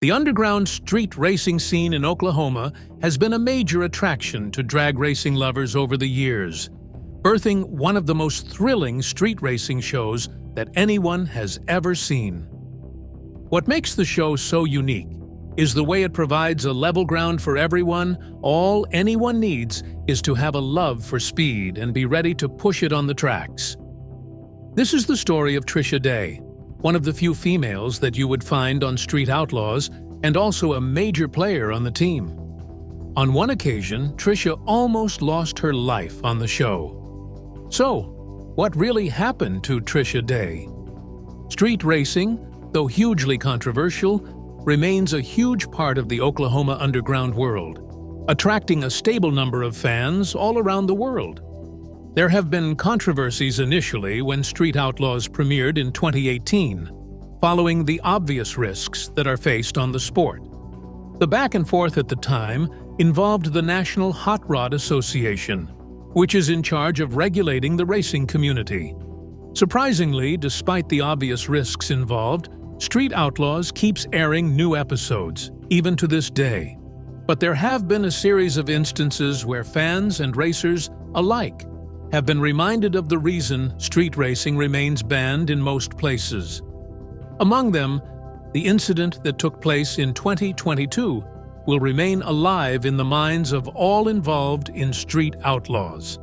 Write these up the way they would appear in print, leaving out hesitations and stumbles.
The underground street racing scene in Oklahoma has been a major attraction to drag racing lovers over the years, birthing one of the most thrilling street racing shows that anyone has ever seen. What makes the show so unique is the way it provides a level ground for everyone. All anyone needs is to have a love for speed and be ready to push it on the tracks. This is the story of Tricia Day, one of the few females that you would find on Street Outlaws and also a major player on the team. On one occasion, Tricia almost lost her life on the show. So, what really happened to Tricia Day? Street racing, though hugely controversial, remains a huge part of the Oklahoma underground world, attracting a stable number of fans all around the world. There have been controversies initially when Street Outlaws premiered in 2018, following the obvious risks that are faced on the sport. The back and forth at the time involved the National Hot Rod Association, which is in charge of regulating the racing community. Surprisingly, despite the obvious risks involved, Street Outlaws keeps airing new episodes, even to this day. But there have been a series of instances where fans and racers alike have been reminded of the reason street racing remains banned in most places. Among them, the incident that took place in 2022 will remain alive in the minds of all involved in Street Outlaws.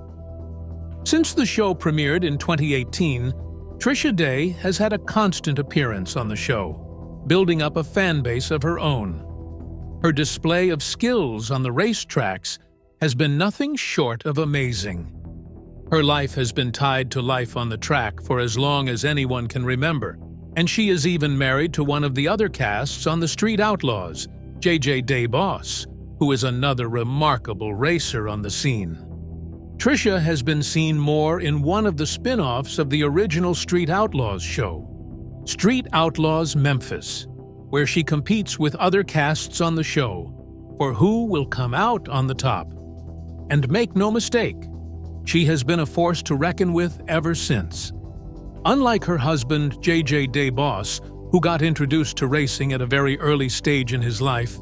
Since the show premiered in 2018, Tricia Day has had a constant appearance on the show, building up a fan base of her own. Her display of skills on the racetracks has been nothing short of amazing. Her life has been tied to life on the track for as long as anyone can remember, and she is even married to one of the other casts on the Street Outlaws, J.J. Day Boss, who is another remarkable racer on the scene. Tricia has been seen more in one of the spin-offs of the original Street Outlaws show, Street Outlaws Memphis, where she competes with other casts on the show for who will come out on the top. And make no mistake, she has been a force to reckon with ever since. Unlike her husband, J.J. Day Boss, who got introduced to racing at a very early stage in his life,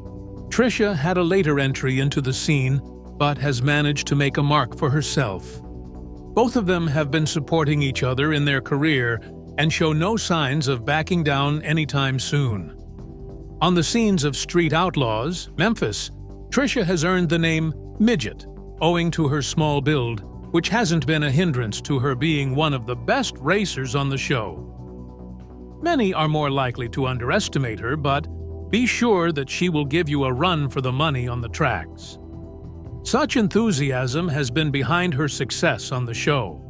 Tricia had a later entry into the scene but has managed to make a mark for herself. Both of them have been supporting each other in their career and show no signs of backing down anytime soon. On the scenes of Street Outlaws, Memphis, Tricia has earned the name Midget, owing to her small build, which hasn't been a hindrance to her being one of the best racers on the show. Many are more likely to underestimate her, but be sure that she will give you a run for the money on the tracks. Such enthusiasm has been behind her success on the show.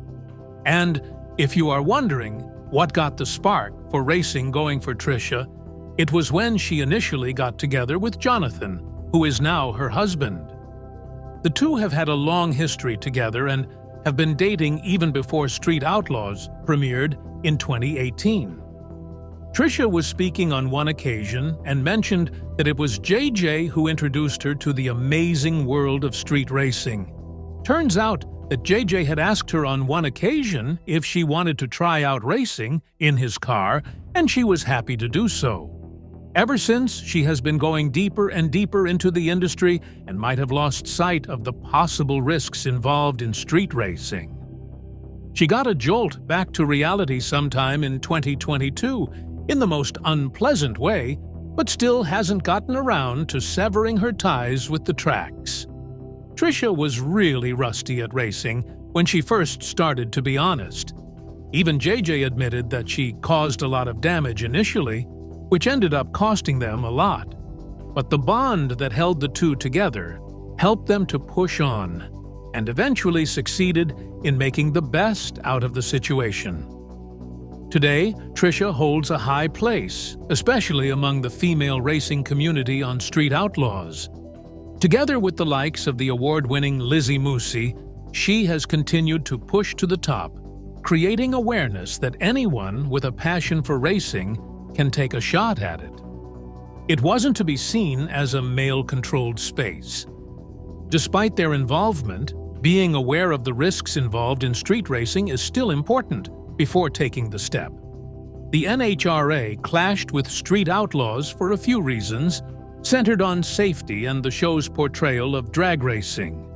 And if you are wondering what got the spark for racing going for Tricia, it was when she initially got together with Jonathan, who is now her husband. The two have had a long history together and have been dating even before Street Outlaws premiered in 2018. Tricia was speaking on one occasion and mentioned that it was JJ who introduced her to the amazing world of street racing. Turns out that JJ had asked her on one occasion if she wanted to try out racing in his car, and she was happy to do so. Ever since, she has been going deeper and deeper into the industry and might have lost sight of the possible risks involved in street racing. She got a jolt back to reality sometime in 2022 in the most unpleasant way, but still hasn't gotten around to severing her ties with the tracks. Tricia was really rusty at racing when she first started, to be honest. Even JJ admitted that she caused a lot of damage initially, which ended up costing them a lot. But the bond that held the two together helped them to push on, and eventually succeeded in making the best out of the situation. Today, Tricia holds a high place, especially among the female racing community on Street Outlaws. Together with the likes of the award-winning Lizzie Moosey, she has continued to push to the top, creating awareness that anyone with a passion for racing can take a shot at it. It wasn't to be seen as a male-controlled space. Despite their involvement, being aware of the risks involved in street racing is still important before taking the step. The NHRA clashed with Street Outlaws for a few reasons, centered on safety and the show's portrayal of drag racing.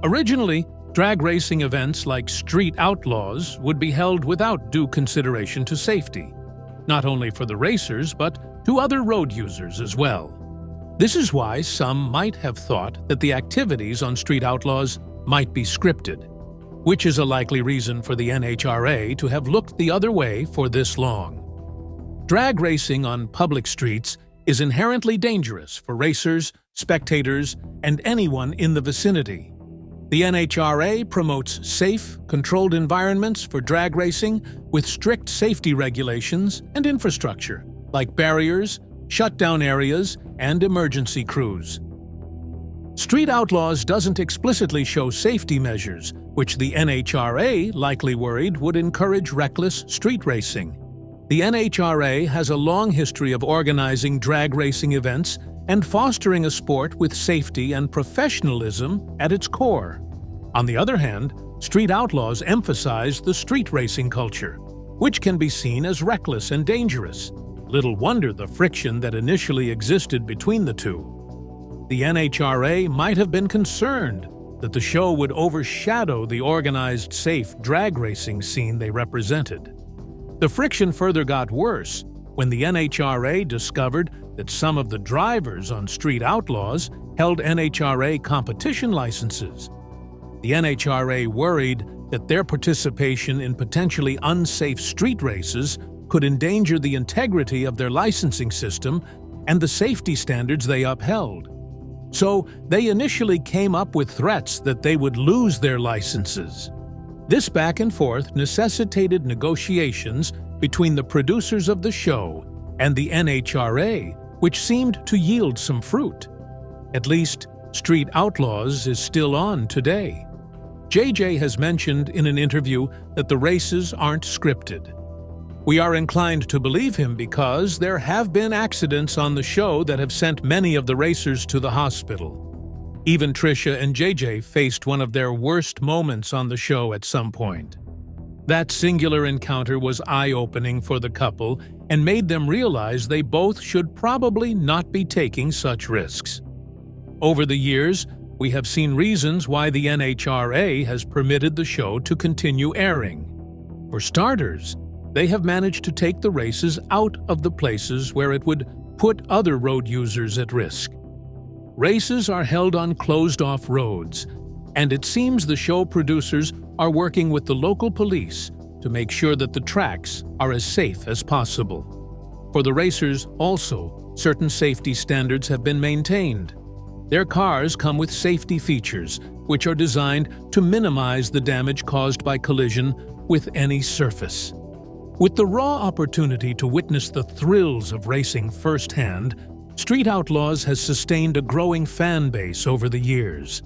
Originally, drag racing events like Street Outlaws would be held without due consideration to safety, not only for the racers but to other road users as well. This is why some might have thought that the activities on Street Outlaws might be scripted, which is a likely reason for the NHRA to have looked the other way for this long. Drag racing on public streets is inherently dangerous for racers, spectators, and anyone in the vicinity. The NHRA promotes safe, controlled environments for drag racing with strict safety regulations and infrastructure, like barriers, shutdown areas, and emergency crews. Street Outlaws doesn't explicitly show safety measures, which the NHRA likely worried would encourage reckless street racing. The NHRA has a long history of organizing drag racing events and fostering a sport with safety and professionalism at its core. On the other hand, Street Outlaws emphasize the street racing culture, which can be seen as reckless and dangerous. Little wonder the friction that initially existed between the two. The NHRA might have been concerned that the show would overshadow the organized, safe drag racing scene they represented. The friction further got worse when the NHRA discovered that some of the drivers on Street Outlaws held NHRA competition licenses. The NHRA worried that their participation in potentially unsafe street races could endanger the integrity of their licensing system and the safety standards they upheld. So they initially came up with threats that they would lose their licenses. This back and forth necessitated negotiations between the producers of the show and the NHRA, which seemed to yield some fruit. At least, Street Outlaws is still on today. JJ has mentioned in an interview that the races aren't scripted. We are inclined to believe him because there have been accidents on the show that have sent many of the racers to the hospital. Even Tricia and JJ faced one of their worst moments on the show at some point. That singular encounter was eye-opening for the couple and made them realize they both should probably not be taking such risks. Over the years, we have seen reasons why the NHRA has permitted the show to continue airing. For starters, they have managed to take the races out of the places where it would put other road users at risk. Races are held on closed-off roads, and it seems the show producers are working with the local police to make sure that the tracks are as safe as possible. For the racers, also, certain safety standards have been maintained. Their cars come with safety features, which are designed to minimize the damage caused by collision with any surface. With the raw opportunity to witness the thrills of racing firsthand, Street Outlaws has sustained a growing fan base over the years.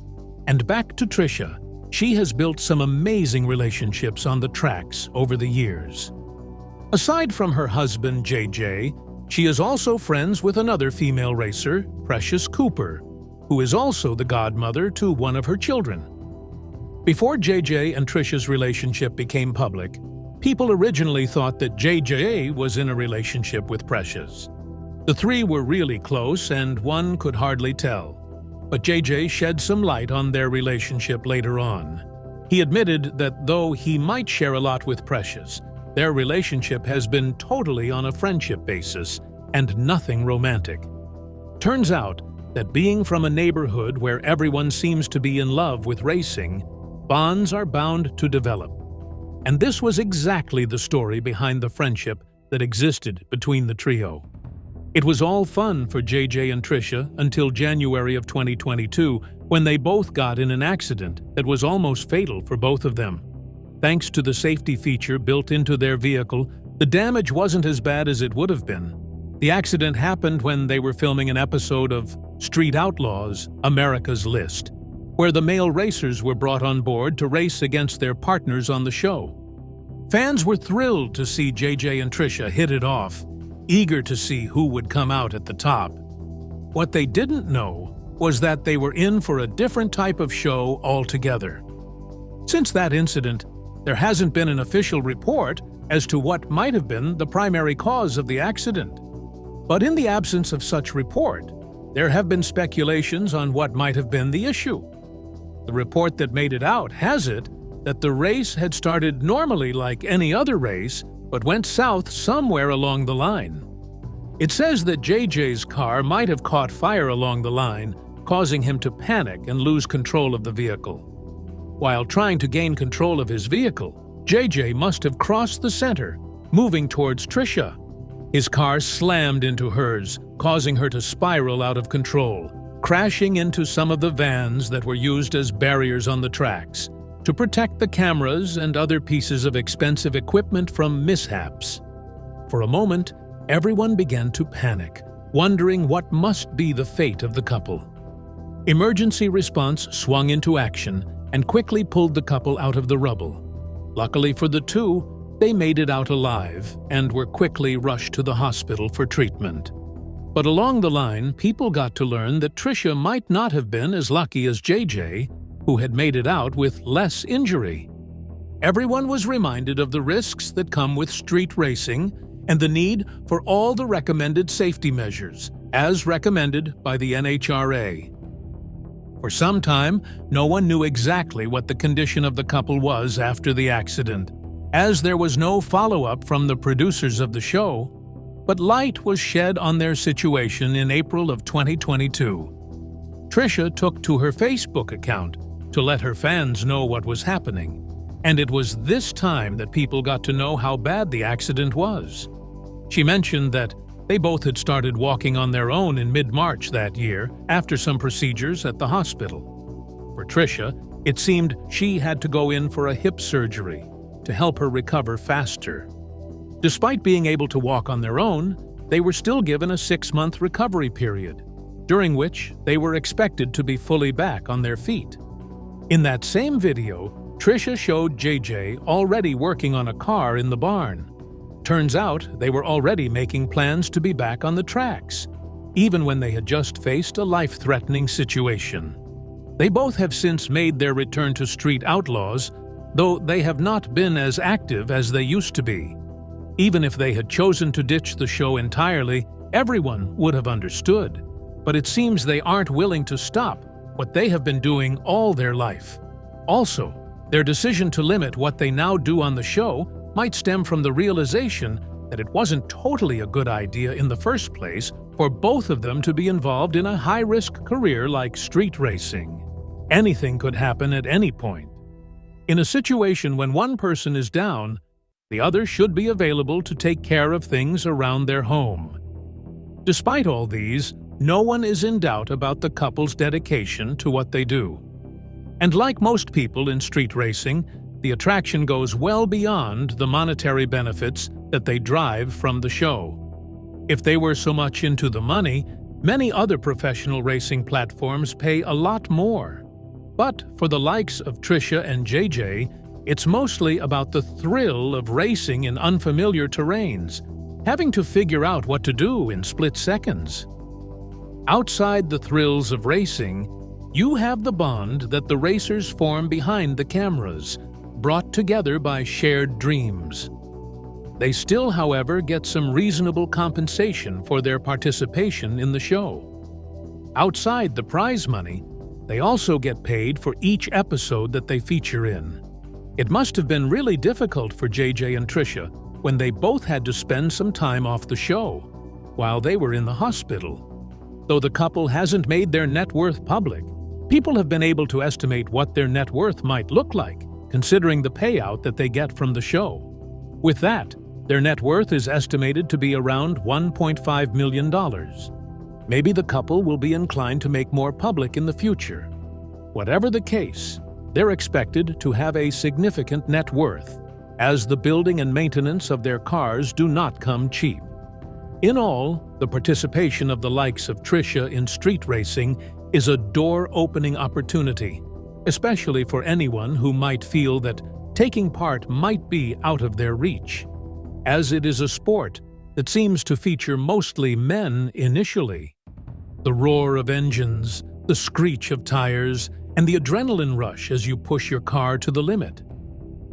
And back to Tricia, she has built some amazing relationships on the tracks over the years. Aside from her husband, JJ, she is also friends with another female racer, Precious Cooper, who is also the godmother to one of her children. Before JJ and Tricia's relationship became public, people originally thought that JJ was in a relationship with Precious. The three were really close and one could hardly tell. But JJ shed some light on their relationship later on. He admitted that though he might share a lot with Precious, their relationship has been totally on a friendship basis and nothing romantic. Turns out that being from a neighborhood where everyone seems to be in love with racing, bonds are bound to develop. And this was exactly the story behind the friendship that existed between the trio. It was all fun for JJ and Tricia until January of 2022, when they both got in an accident that was almost fatal for both of them. Thanks to the safety feature built into their vehicle, the damage wasn't as bad as it would have been. The accident happened when they were filming an episode of Street Outlaws, America's List, where the male racers were brought on board to race against their partners on the show. Fans were thrilled to see JJ and Tricia hit it off, eager to see who would come out at the top. What they didn't know was that they were in for a different type of show altogether. Since that incident, there hasn't been an official report, as to what might have been the primary cause of the accident. But in the absence of such report, there have been speculations on what might have been the issue. The report that made it out has it that the race had started normally like any other race, but went south somewhere along the line. It says that JJ's car might have caught fire along the line, causing him to panic and lose control of the vehicle. While trying to gain control of his vehicle, JJ must have crossed the center, moving towards Tricia. His car slammed into hers, causing her to spiral out of control, crashing into some of the vans that were used as barriers on the tracks to protect the cameras and other pieces of expensive equipment from mishaps. For a moment, everyone began to panic, wondering what must be the fate of the couple. Emergency response swung into action and quickly pulled the couple out of the rubble. Luckily for the two, they made it out alive and were quickly rushed to the hospital for treatment. But along the line, people got to learn that Tricia might not have been as lucky as JJ, who had made it out with less injury. Everyone was reminded of the risks that come with street racing and the need for all the recommended safety measures, as recommended by the NHRA. For some time, no one knew exactly what the condition of the couple was after the accident, as there was no follow-up from the producers of the show, but light was shed on their situation in April of 2022. Tricia took to her Facebook account to let her fans know what was happening, and it was this time that people got to know how bad the accident was. She mentioned that they both had started walking on their own in mid-March that year after some procedures at the hospital. For Tricia, it seemed she had to go in for a hip surgery to help her recover faster. Despite being able to walk on their own, they were still given a 6-month recovery period, during which they were expected to be fully back on their feet. In that same video, Tricia showed JJ already working on a car in the barn. Turns out they were already making plans to be back on the tracks, even when they had just faced a life-threatening situation. They both have since made their return to Street Outlaws, though they have not been as active as they used to be. Even if they had chosen to ditch the show entirely, everyone would have understood. But it seems they aren't willing to stop what they have been doing all their life. Also, their decision to limit what they now do on the show might stem from the realization that it wasn't totally a good idea in the first place for both of them to be involved in a high-risk career like street racing. Anything could happen at any point. In a situation when one person is down, the other should be available to take care of things around their home. Despite all these, no one is in doubt about the couple's dedication to what they do. And like most people in street racing, the attraction goes well beyond the monetary benefits that they derive from the show. If they were so much into the money, many other professional racing platforms pay a lot more. But for the likes of Tricia and JJ, it's mostly about the thrill of racing in unfamiliar terrains, having to figure out what to do in split seconds. Outside the thrills of racing, you have the bond that the racers form behind the cameras, brought together by shared dreams. They still, however, get some reasonable compensation for their participation in the show. Outside the prize money, they also get paid for each episode that they feature in. It must have been really difficult for JJ and Tricia when they both had to spend some time off the show, while they were in the hospital. Though the couple hasn't made their net worth public, people have been able to estimate what their net worth might look like, considering the payout that they get from the show. With that, their net worth is estimated to be around $1.5 million. Maybe the couple will be inclined to make more public in the future. Whatever the case, they're expected to have a significant net worth, as the building and maintenance of their cars do not come cheap. In all, the participation of the likes of Tricia in street racing is a door-opening opportunity, especially for anyone who might feel that taking part might be out of their reach, as it is a sport that seems to feature mostly men initially. The roar of engines, the screech of tires, and the adrenaline rush as you push your car to the limit.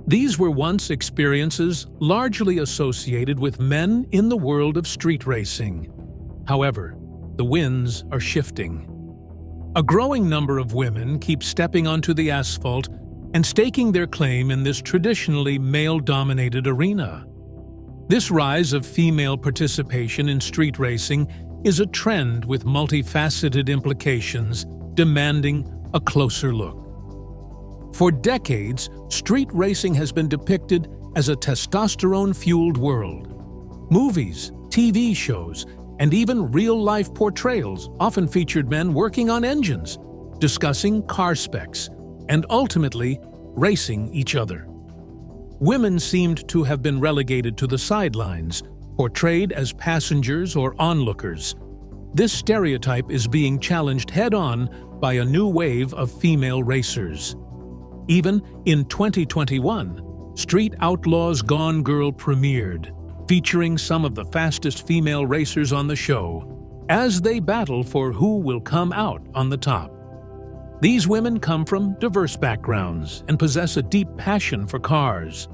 These were once experiences largely associated with men in the world of street racing. However, the winds are shifting. A growing number of women keep stepping onto the asphalt and staking their claim in this traditionally male-dominated arena. This rise of female participation in street racing is a trend with multifaceted implications demanding a closer look. For decades, street racing has been depicted as a testosterone-fueled world. Movies, TV shows, and even real-life portrayals often featured men working on engines, discussing car specs, and ultimately racing each other. Women seemed to have been relegated to the sidelines, portrayed as passengers or onlookers. This stereotype is being challenged head-on by a new wave of female racers. Even in 2021, Street Outlaws Gone Girl premiered, featuring some of the fastest female racers on the show, as they battle for who will come out on the top. These women come from diverse backgrounds and possess a deep passion for cars.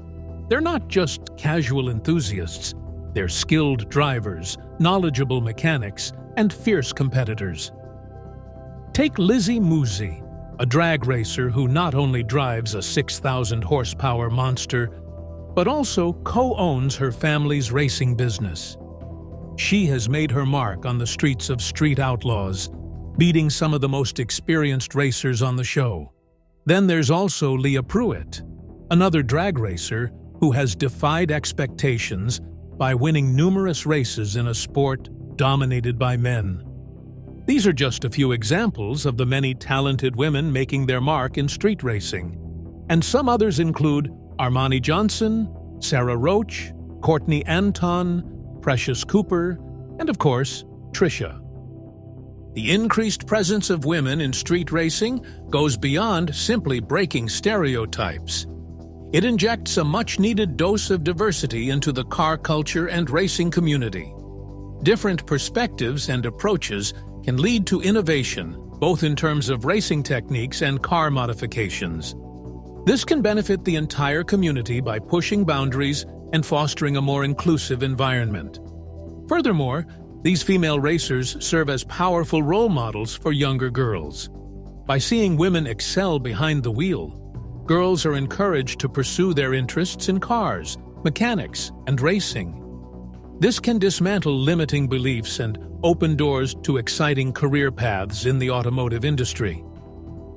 They're not just casual enthusiasts, they're skilled drivers, knowledgeable mechanics, and fierce competitors. Take Lizzie Moosey, a drag racer who not only drives a 6,000-horsepower monster, but also co-owns her family's racing business. She has made her mark on the streets of Street Outlaws, beating some of the most experienced racers on the show. Then there's also Leah Pruitt, another drag racer who has defied expectations by winning numerous races in a sport dominated by men. These are just a few examples of the many talented women making their mark in street racing, and some others include Armani Johnson, Sarah Roach, Courtney Anton, Precious Cooper, and of course, Tricia. The increased presence of women in street racing goes beyond simply breaking stereotypes. It injects a much-needed dose of diversity into the car culture and racing community. Different perspectives and approaches can lead to innovation, both in terms of racing techniques and car modifications. This can benefit the entire community by pushing boundaries and fostering a more inclusive environment. Furthermore, these female racers serve as powerful role models for younger girls. By seeing women excel behind the wheel, girls are encouraged to pursue their interests in cars, mechanics, and racing. This can dismantle limiting beliefs and open doors to exciting career paths in the automotive industry.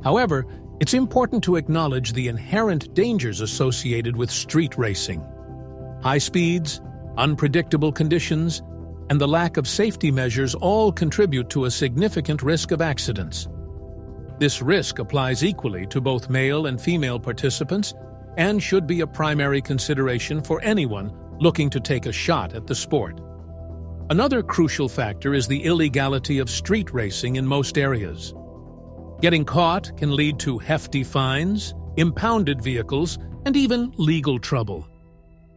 However, it's important to acknowledge the inherent dangers associated with street racing. High speeds, unpredictable conditions, and the lack of safety measures all contribute to a significant risk of accidents. This risk applies equally to both male and female participants and should be a primary consideration for anyone looking to take a shot at the sport. Another crucial factor is the illegality of street racing in most areas. Getting caught can lead to hefty fines, impounded vehicles, and even legal trouble.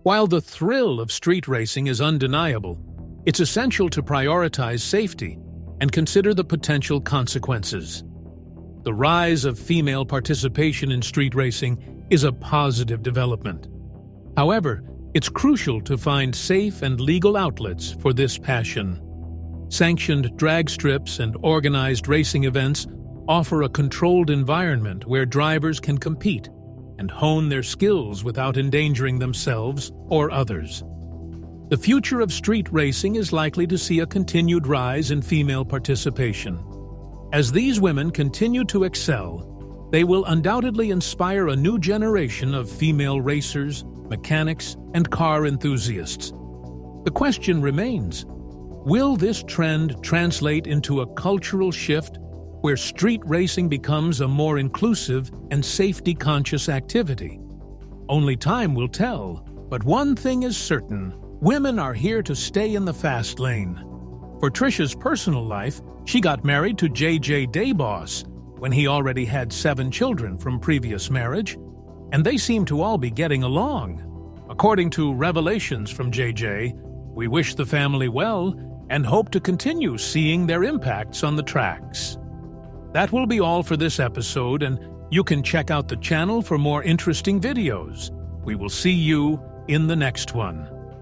While the thrill of street racing is undeniable, it's essential to prioritize safety and consider the potential consequences. The rise of female participation in street racing is a positive development. However, it's crucial to find safe and legal outlets for this passion. Sanctioned drag strips and organized racing events offer a controlled environment where drivers can compete and hone their skills without endangering themselves or others. The future of street racing is likely to see a continued rise in female participation. As these women continue to excel, they will undoubtedly inspire a new generation of female racers, mechanics, and car enthusiasts. The question remains, will this trend translate into a cultural shift where street racing becomes a more inclusive and safety-conscious activity? Only time will tell, but one thing is certain, women are here to stay in the fast lane. For Tricia's personal life, she got married to J.J. Dayboss when he already had 7 children from previous marriage, and they seem to all be getting along. According to revelations from J.J., we wish the family well and hope to continue seeing their impacts on the tracks. That will be all for this episode, and you can check out the channel for more interesting videos. We will see you in the next one.